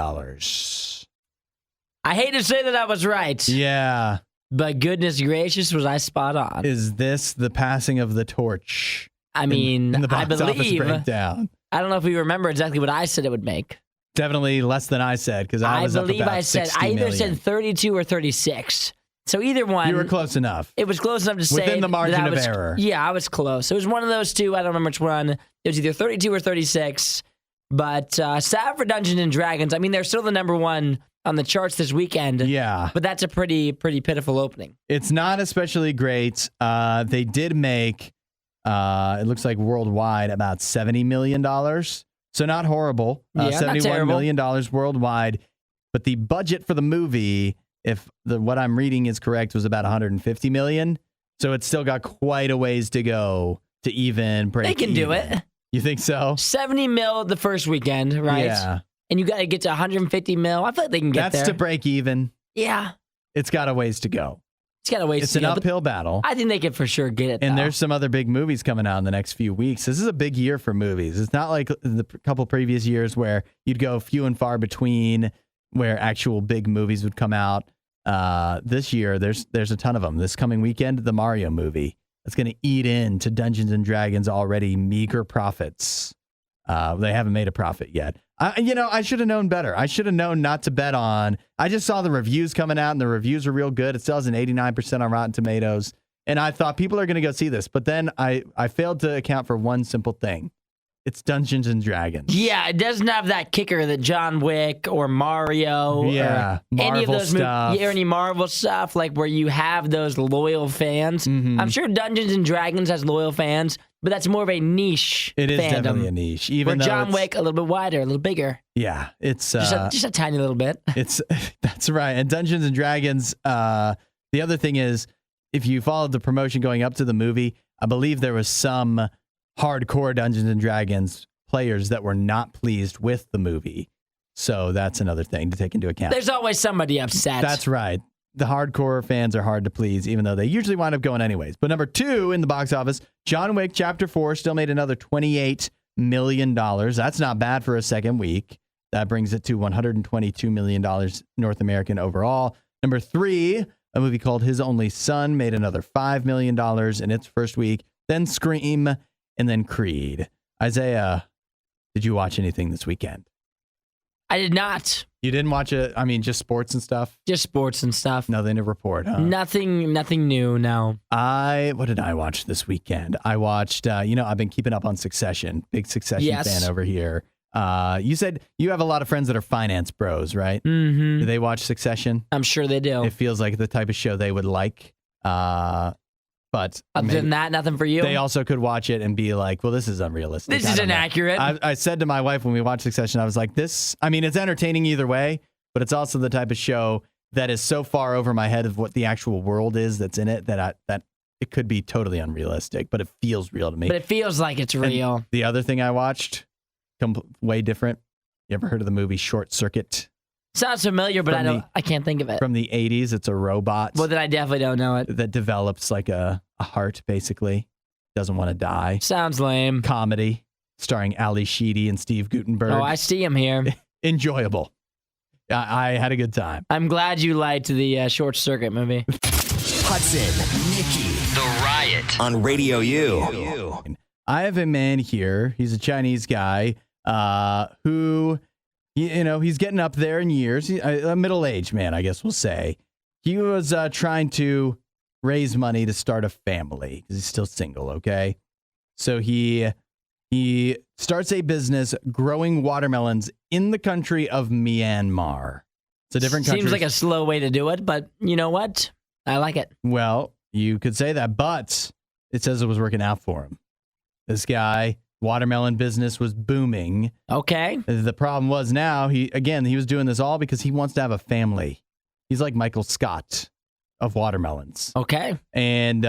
I hate to say that I was right. Yeah. But goodness gracious, was I spot on. Is this the passing of the torch? I mean, in the box I believe. office breakdown. I don't know if we remember exactly what I said it would make. Definitely less than I said because I was up about 60 I either million. said 32 or 36. So either one. You were close enough. It was close enough to say within the margin that of error. Yeah, I was close. It was one of those two. I don't remember which one. It was either 32 or 36. But sad for Dungeons and Dragons. I mean, they're still the number one on the charts this weekend. Yeah. But that's a pretty pitiful opening. It's not especially great. They did make, it looks like worldwide, about $70 million. So not horrible. $71 million worldwide. But the budget for the movie, if what I'm reading is correct, was about $150 million. So it's still got quite a ways to go to even break even. They can do it. You think so? 70 mil the first weekend, right? Yeah. And you got to get to 150 mil. I feel like they can get there. That's to break even. Yeah. It's got a ways to go. It's got a ways to go. It's an uphill battle. I think they could for sure get it, And though. there's some other big movies coming out in the next few weeks. This is a big year for movies. It's not like the couple previous years where you'd go few and far between where actual big movies would come out. This year, there's a ton of them. This coming weekend, the Mario movie. It's going to eat into Dungeons and Dragons' already meager profits. They haven't made a profit yet. I should have known better. I should have known not to bet on. I just saw the reviews coming out, and the reviews are real good. It still has an 89% on Rotten Tomatoes. And I thought people are going to go see this. But then I failed to account for one simple thing. It's Dungeons and Dragons. Yeah, it doesn't have that kicker that John Wick or Mario or any of those movies, or any Marvel stuff, like where you have those loyal fans. Mm-hmm. I'm sure Dungeons and Dragons has loyal fans, but that's more of a niche It is fandom. Definitely a niche. Even where though John Wick, a little bit wider, a little bigger. Yeah, it's just a tiny little bit. That's right. And Dungeons and Dragons, the other thing is, if you followed the promotion going up to the movie, I believe there was some hardcore Dungeons and Dragons players that were not pleased with the movie. So that's another thing to take into account. There's always somebody upset. That's right. The hardcore fans are hard to please, even though they usually wind up going anyways. But number 2 in the box office, John Wick Chapter 4 still made another $28 million. That's not bad for a second week. That brings it to $122 million North American overall. Number 3, a movie called His Only Son made another $5 million in its first week. Then Scream, and then Creed. Isaiah, did you watch anything this weekend? I did not. You didn't watch it? I mean, just sports and stuff? Just sports and stuff. Nothing to report, huh? Nothing new, no. What did I watch this weekend? I watched, I've been keeping up on Succession. Big Succession fan over here. You said you have a lot of friends that are finance bros, right? Mm-hmm. Do they watch Succession? I'm sure they do. It feels like the type of show they would like. But other than that, nothing for you? They also could watch it and be like, well, this is unrealistic. This is inaccurate. I said to my wife when we watched Succession, I was like, it's entertaining either way, but it's also the type of show that is so far over my head of what the actual world is that's in it that it could be totally unrealistic, but it feels real to me. But it feels like it's real. And the other thing I watched, way different. You ever heard of the movie Short Circuit? Sounds familiar, but I can't think of it. From the 80s, it's a robot. Well, then I definitely don't know it. That develops like a heart, basically. Doesn't want to die. Sounds lame. Comedy, starring Ali Sheedy and Steve Guttenberg. Oh, I see him here. Enjoyable. I had a good time. I'm glad you liked the Short Circuit movie. Hudson, Nikki, The Riot on Radio U. I have a man here. He's a Chinese guy who... he's getting up there in years. A middle-aged man, I guess we'll say. He was trying to raise money to start a family because he's still single, okay? So he starts a business growing watermelons in the country of Myanmar. It's a different country. Seems like a slow way to do it, but you know what? I like it. Well, you could say that, but it says it was working out for him. This guy... watermelon business was booming. Okay. The problem was now, he was doing this all because he wants to have a family. He's like Michael Scott of watermelons. Okay. And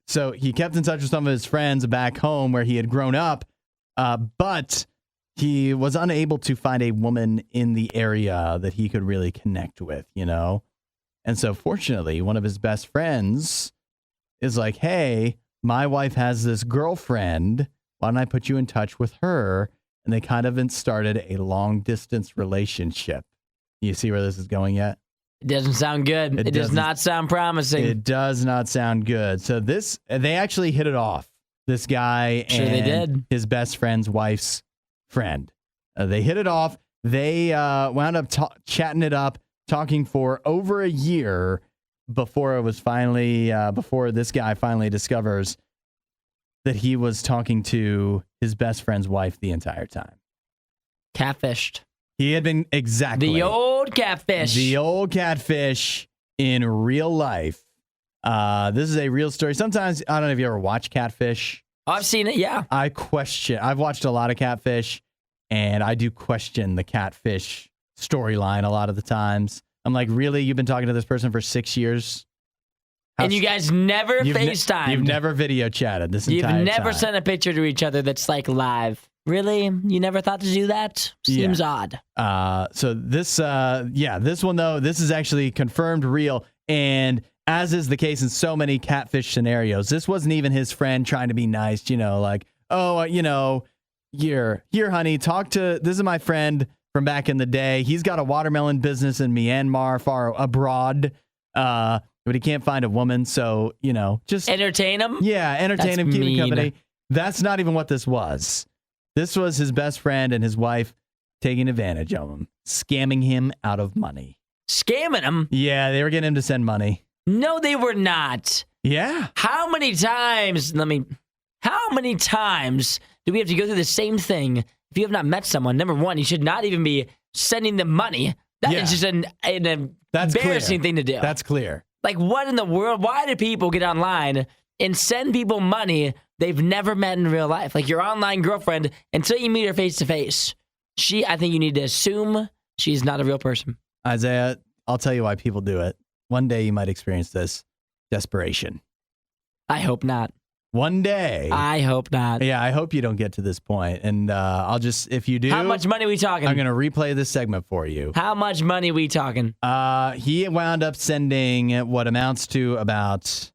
so he kept in touch with some of his friends back home where he had grown up, but he was unable to find a woman in the area that he could really connect with, And so fortunately, one of his best friends is like, hey, my wife has this girlfriend. Why don't I put you in touch with her? And they kind of started a long distance relationship. You see where this is going yet? It doesn't sound good. It does not sound promising. It does not sound good. So they actually hit it off. This guy and they did. His best friend's wife's friend. They hit it off. They wound up chatting it up, talking for over a year. before this guy finally discovers that he was talking to his best friend's wife the entire time. Catfished. He had been The old catfish. The old catfish in real life. This is a real story. Sometimes, I don't know if you ever watch Catfish. I've seen it, yeah. I've watched a lot of Catfish, and I do question the Catfish storyline a lot of the times. I'm like, really? You've been talking to this person for 6 years? And you guys never FaceTimed. You've never video chatted this entire time. You've never sent a picture to each other that's like live. Really? You never thought to do that? Seems odd. So this one though, this is actually confirmed real. And as is the case in so many catfish scenarios, this wasn't even his friend trying to be nice, like, here, honey, this is my friend from back in the day. He's got a watermelon business in Myanmar, far abroad, but he can't find a woman. So, just entertain him. Yeah, entertain him, keep him mean. company. That's not even what this was. This was his best friend and his wife taking advantage of him, scamming him out of money. Scamming him? Yeah, they were getting him to send money. No, they were not. Yeah. How many times do we have to go through the same thing if you have not met someone? Number one, you should not even be sending them money. That is just an embarrassing thing to do. That's clear. Like, what in the world? Why do people get online and send people money they've never met in real life? Like your online girlfriend, until you meet her face to face, I think you need to assume she's not a real person. Isaiah, I'll tell you why people do it. One day you might experience this. Desperation. I hope not. One day. I hope not. Yeah, I hope you don't get to this point. And if you do. How much money are we talking? I'm going to replay this segment for you. How much money are we talking? He wound up sending what amounts to about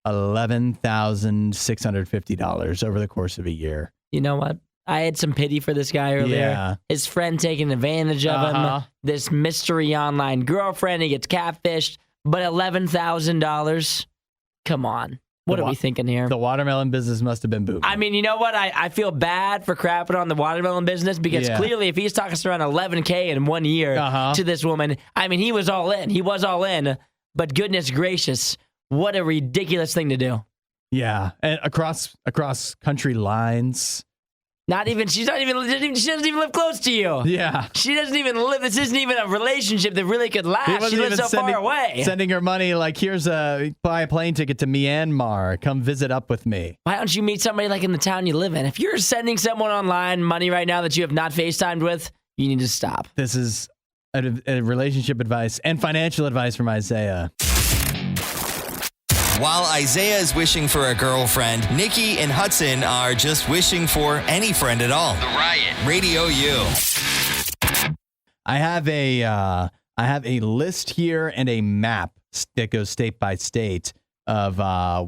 $11,650 over the course of a year. You know what? I had some pity for this guy earlier. Yeah. His friend taking advantage of him. This mystery online girlfriend. He gets catfished. But $11,000? Come on. What are we thinking here? The watermelon business must have been booming. I mean, you know what? I feel bad for crapping on the watermelon business because clearly if he's talking around $11K in 1 year to this woman, I mean, he was all in. He was all in. But goodness gracious, what a ridiculous thing to do. Yeah. And across country lines. She doesn't even live close to you. Yeah. She doesn't even live. This isn't even a relationship that really could last. She lives so far away. Sending her money like, buy a plane ticket to Myanmar. Come visit up with me. Why don't you meet somebody like in the town you live in? If you're sending someone online money right now that you have not FaceTimed with, you need to stop. This is a relationship advice and financial advice from Isaiah. While Isaiah is wishing for a girlfriend, Nikki and Hudson are just wishing for any friend at all. The Riot. RadioU. I have a list here and a map that goes state by state of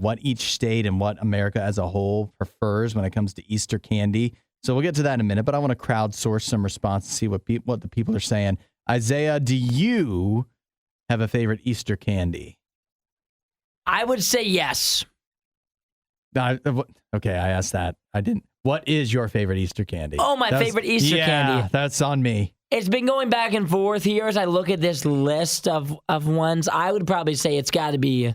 what each state and what America as a whole prefers when it comes to Easter candy. So we'll get to that in a minute, but I want to crowdsource some response to see what the people are saying. Isaiah, do you have a favorite Easter candy? I would say yes. Okay, I asked that. I didn't. What is your favorite Easter candy? Oh, my favorite Easter candy. Yeah, that's on me. It's been going back and forth here as I look at this list of ones. I would probably say it's got to be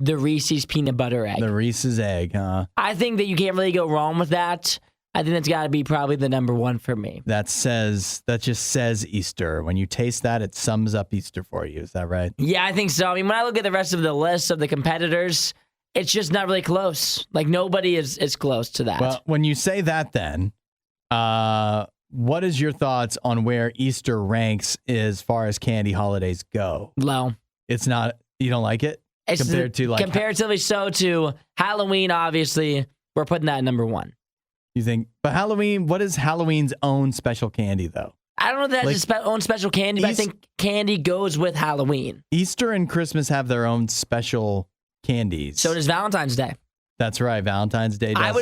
the Reese's peanut butter egg. The Reese's egg, huh? I think that you can't really go wrong with that. I think that's got to be probably the number one for me. That just says Easter. When you taste that, it sums up Easter for you. Is that right? Yeah, I think so. I mean, when I look at the rest of the list of the competitors, it's just not really close. Like, nobody is close to that. Well, when you say that, then, what is your thoughts on where Easter ranks as far as candy holidays go? Low. It's not, you don't like it? It's comparatively so to Halloween, obviously, we're putting that at number one. You think, but Halloween, what is Halloween's own special candy, though? I don't know if that's its own special candy, but I think candy goes with Halloween. Easter and Christmas have their own special candies. So does Valentine's Day. That's right, Valentine's Day does. I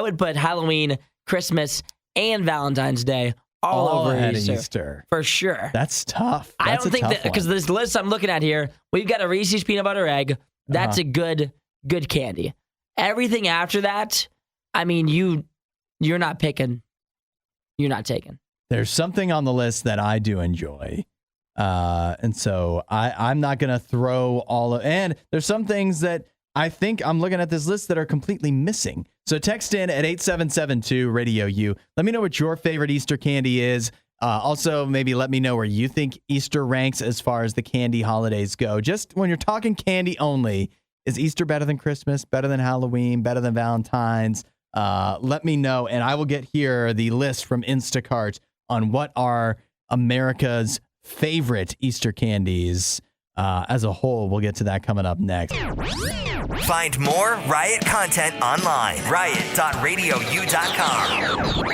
would put Halloween, Christmas, and Valentine's Day all over ahead Easter. Of Easter. For sure. That's tough. I don't think that, because this list I'm looking at here, we've got a Reese's peanut butter egg. That's a good candy. Everything after that, I mean, you're not picking. You're not taking. There's something on the list that I do enjoy. And so I'm not going to throw and there's some things that I think I'm looking at this list that are completely missing. So text in at 8772 Radio U. Let me know what your favorite Easter candy is. Also, maybe let me know where you think Easter ranks as far as the candy holidays go. Just when you're talking candy only, is Easter better than Christmas, better than Halloween, better than Valentine's? Let me know, and I will get here the list from Instacart on what are America's favorite Easter candies as a whole. We'll get to that coming up next. Find more Riot content online. Riot.radiou.com.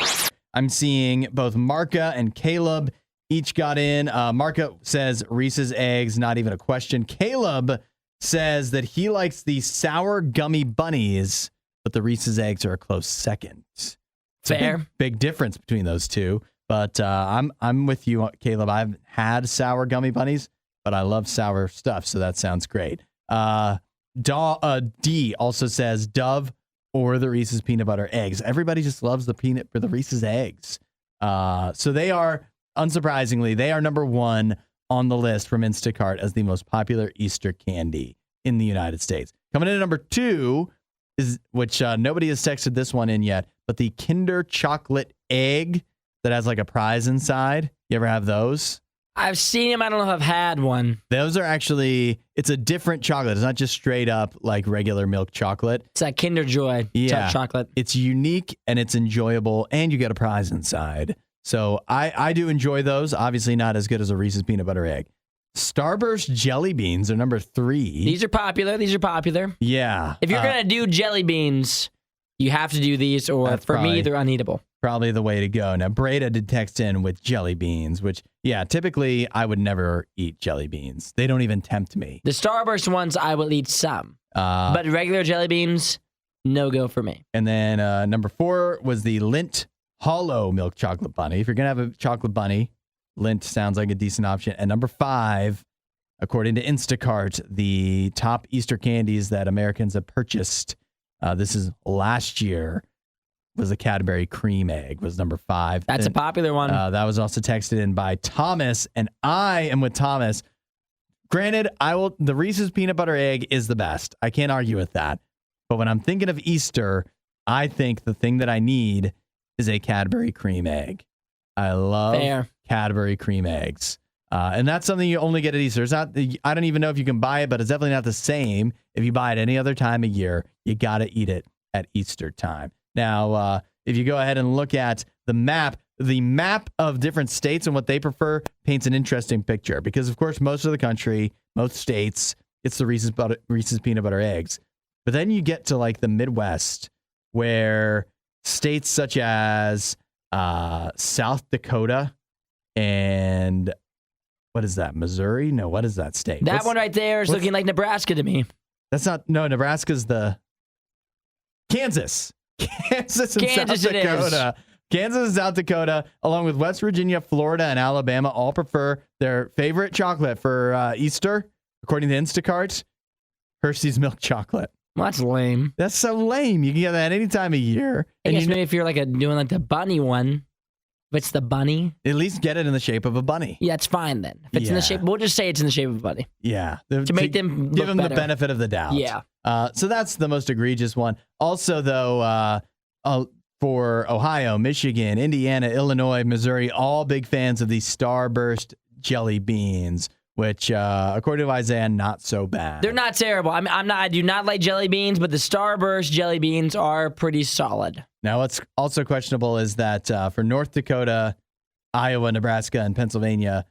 I'm seeing both Marka and Caleb each got in. Marka says Reese's Eggs, not even a question. Caleb says that he likes the sour gummy bunnies, but the Reese's Eggs are a close second. It's Fair. Big difference between those two. But I'm with you, Caleb. I've had sour gummy bunnies, but I love sour stuff, so that sounds great. D also says Dove or the Reese's peanut butter eggs. Everybody just loves the Reese's eggs. So they are, unsurprisingly, they are number one on the list from Instacart as the most popular Easter candy in the United States. Coming in at number two is, which nobody has texted this one in yet, but the Kinder chocolate egg that has like a prize inside. You ever have those? I've seen them. I don't know if I've had one. Those are actually, it's a different chocolate. It's not just straight up like regular milk chocolate. It's that Kinder Joy type chocolate. It's unique and it's enjoyable, and you get a prize inside. So I do enjoy those. Obviously not as good as a Reese's peanut butter egg. Starburst jelly beans are number 3. These are popular. Yeah. If you're going to do jelly beans, you have to do these, or for me, they're uneatable. Probably the way to go. Now, Breda did text in with jelly beans, which, typically I would never eat jelly beans. They don't even tempt me. The Starburst ones, I will eat some. But regular jelly beans, no go for me. And then number 4 was the Lindt Hollow Milk Chocolate Bunny. If you're going to have a chocolate bunny, Lindt sounds like a decent option. And number 5, according to Instacart, the top Easter candies that Americans have purchased, this is last year, was the Cadbury Cream Egg, was number 5. That's a popular one. That was also texted in by Thomas, and I am with Thomas. Granted, the Reese's Peanut Butter Egg is the best. I can't argue with that. But when I'm thinking of Easter, I think the thing that I need is a Cadbury Cream Egg. I love Cadbury Cream Eggs. And that's something you only get at Easter. It's not, I don't even know if you can buy it, but it's definitely not the same. If you buy it any other time of year, you got to eat it at Easter time. Now, if you go ahead and look at the map of different states and what they prefer paints an interesting picture. Because, of course, most of the country, most states, it's the Reese's Peanut Butter Eggs. But then you get to, like, the Midwest, where states such as South Dakota and... what is that, Missouri? No, what is that state? That one right there is looking like Nebraska to me. That's not... no, Nebraska's the... Kansas and South Dakota. Kansas and South Dakota, along with West Virginia, Florida, and Alabama, all prefer their favorite chocolate for Easter, according to Instacart, Hershey's milk chocolate. Well, that's lame. That's so lame. You can get that any time of year. I guess maybe if you're doing the bunny one, if it's the bunny, at least get it in the shape of a bunny. Yeah, it's fine then. If it's in the shape, we'll just say it's in the shape of a bunny. Yeah, to make them give them better. the benefit of the doubt. Yeah. So that's the most egregious one. Also, though, for Ohio, Michigan, Indiana, Illinois, Missouri, all big fans of the Starburst jelly beans, which, according to Isaiah, not so bad. They're not terrible. I do not like jelly beans, but the Starburst jelly beans are pretty solid. Now, what's also questionable is that for North Dakota, Iowa, Nebraska, and Pennsylvania,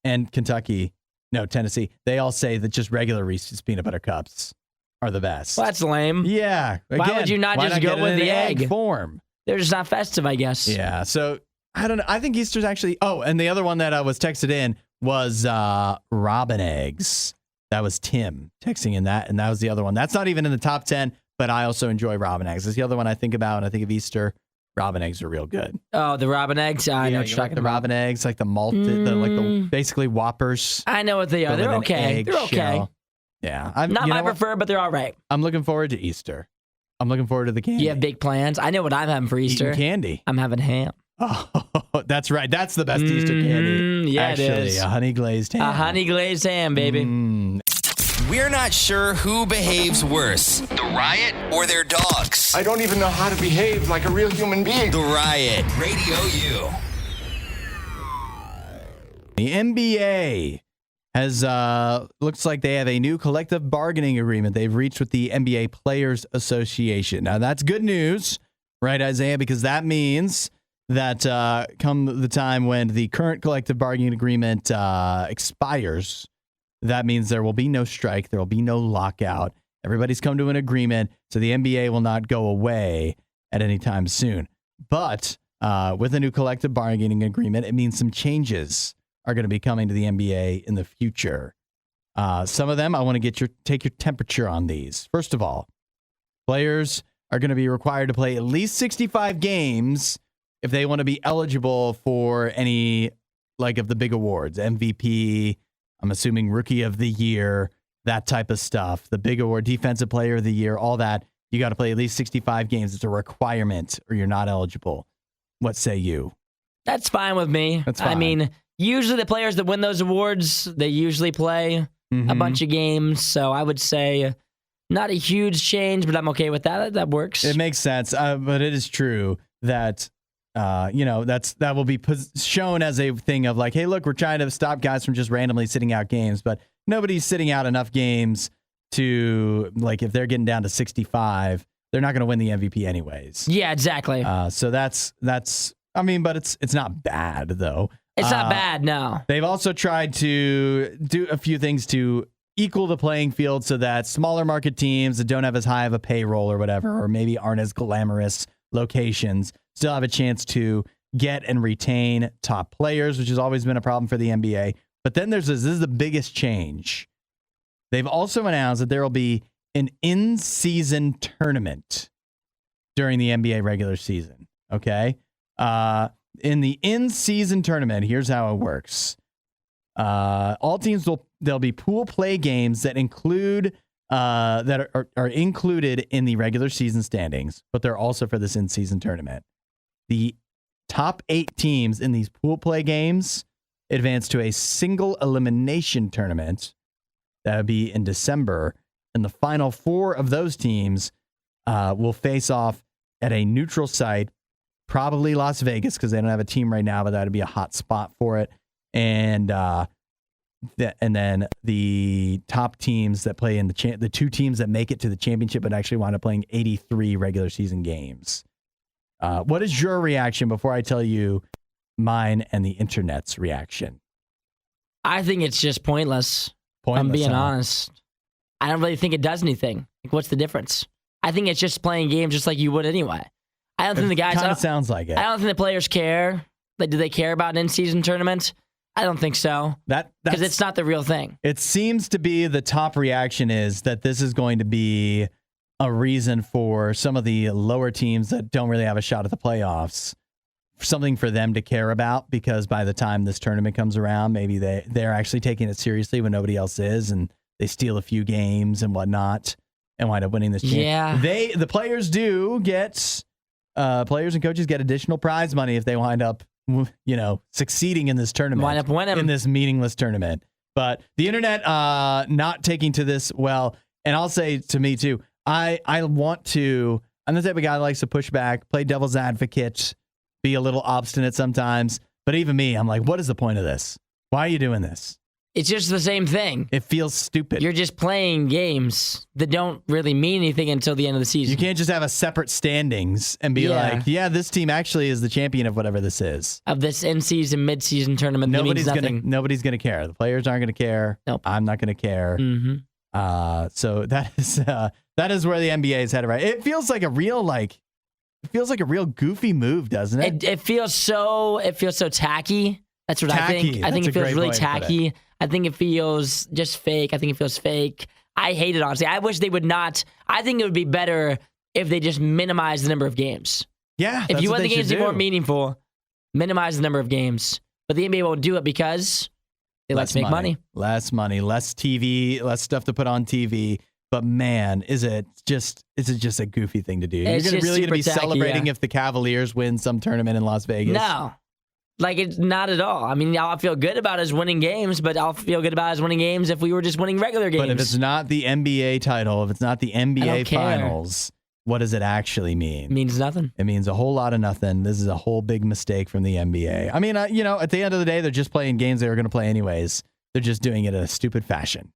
and Tennessee, they all say that just regular Reese's peanut butter cups are the best. Well, that's lame. Yeah. Again, why would you not just go with the egg form? They're just not festive, I guess. Yeah. So I don't know. I think Easter's actually. Oh, and the other one that was texted in was robin eggs. That was Tim texting in that, and that was the other one. That's not even in the top 10, but I also enjoy robin eggs. That's the other one I think about when I think of Easter. Robin eggs are real good. Oh, the robin eggs? I know what you're talking about. The robin eggs, like the malted, the basically Whoppers. I know what they are. They're okay. They're okay. Shell. Yeah. Not my preferred, but they're all right. I'm looking forward to Easter. I'm looking forward to the candy. You have big plans? I know what I'm having for Easter. Eating candy. I'm having ham. Oh, that's right. That's the best Easter candy. Yeah, actually, it is. a honey glazed ham. A honey glazed ham, baby. We're not sure who behaves worse, the Riot or their dogs. I don't even know how to behave like a real human being. The Riot, Radio U. The NBA has looks like they have a new collective bargaining agreement they've reached with the NBA Players Association. Now that's good news, right, Isaiah? Because that means that come the time when the current collective bargaining agreement expires, that means there will be no strike, there will be no lockout. Everybody's come to an agreement, so the NBA will not go away at any time soon. But with a new collective bargaining agreement, it means some changes are going to be coming to the NBA in the future. Some of them, I want to take your temperature on these. First of all, players are going to be required to play at least 65 games if they want to be eligible for any of the big awards, MVP, I'm assuming Rookie of the Year, that type of stuff. The big award, Defensive Player of the Year, all that. You got to play at least 65 games. It's a requirement or you're not eligible. What say you? That's fine with me. That's fine. I mean, usually the players that win those awards, they usually play a bunch of games. So I would say not a huge change, but I'm okay with that. That works. It makes sense. But it is true that, that will be shown as a thing of hey, look, we're trying to stop guys from just randomly sitting out games, but nobody's sitting out enough games to, if they're getting down to 65, they're not going to win the MVP anyways. Yeah, exactly. So that's, but it's not bad though. It's not bad, no. They've also tried to do a few things to equal the playing field so that smaller market teams that don't have as high of a payroll or whatever, or maybe aren't as glamorous locations, still have a chance to get and retain top players, which has always been a problem for the NBA. But then this is the biggest change. They've also announced that there will be an in-season tournament during the NBA regular season. Okay? In the in-season tournament, here's how it works. All teams there'll be pool play games that include that are included in the regular season standings, but they're also for this in-season tournament. The top 8 teams in these pool play games advance to a single elimination tournament that would be in December, and the final 4 of those teams will face off at a neutral site, probably Las Vegas, because they don't have a team right now, but that would be a hot spot for it. And then the top teams that play in the 2 teams that make it to the championship would actually wind up playing 83 regular season games. What is your reaction before I tell you mine and the internet's reaction? I think it's just pointless. I'm being honest. I don't really think it does anything. What's the difference? I think it's just playing games just like you would anyway. I don't think the guys... kind of sounds like it. I don't think the players care. Do they care about an in-season tournament? I don't think so. Because it's not the real thing. It seems to be the top reaction is that this is going to be a reason for some of the lower teams that don't really have a shot at the playoffs, something for them to care about, because by the time this tournament comes around, maybe they're actually taking it seriously when nobody else is, and they steal a few games and whatnot and wind up winning this game. Yeah. The players do get, players and coaches get additional prize money if they wind up, succeeding in this tournament. Wind up winning. In this meaningless tournament. But the internet not taking to this well, and I'll say to me too, I'm the type of guy that likes to push back, play devil's advocate, be a little obstinate sometimes. But even me, I'm like, what is the point of this? Why are you doing this? It's just the same thing. It feels stupid. You're just playing games that don't really mean anything until the end of the season. You can't just have a separate standings and be this team actually is the champion of whatever this is. Of this in-season, mid-season tournament. Nobody's gonna care. The players aren't gonna care. Nope. I'm not gonna care. Mm-hmm. So that is where the NBA is headed. Right. It feels like a real goofy move, doesn't it? It feels so tacky. That's what tacky. I think. I think it feels really tacky. I think it feels just fake. I think it feels fake. I hate it, honestly. I wish they would not. I think it would be better if they just minimize the number of games. Yeah. If you want the games to be more meaningful, minimize the number of games. But the NBA won't do it because they like to make money. Less money, less TV, less stuff to put on TV. But man, is it just a goofy thing to do? It's You're really going to be super tacky, celebrating yeah. if the Cavaliers win some tournament in Las Vegas? No. Like, it's not at all. I mean, I'll feel good about us winning games, but I'll feel good about us winning games if we were just winning regular games. But if it's not the NBA title, if it's not the NBA Finals, what does it actually mean? It means nothing. It means a whole lot of nothing. This is a whole big mistake from the NBA. I mean, you know, at the end of the day, they're just playing games they were going to play anyways. They're just doing it in a stupid fashion.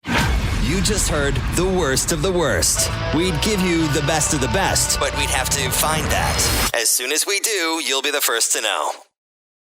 You just heard the worst of the worst. We'd give you the best of the best, but we'd have to find that. As soon as we do, you'll be the first to know.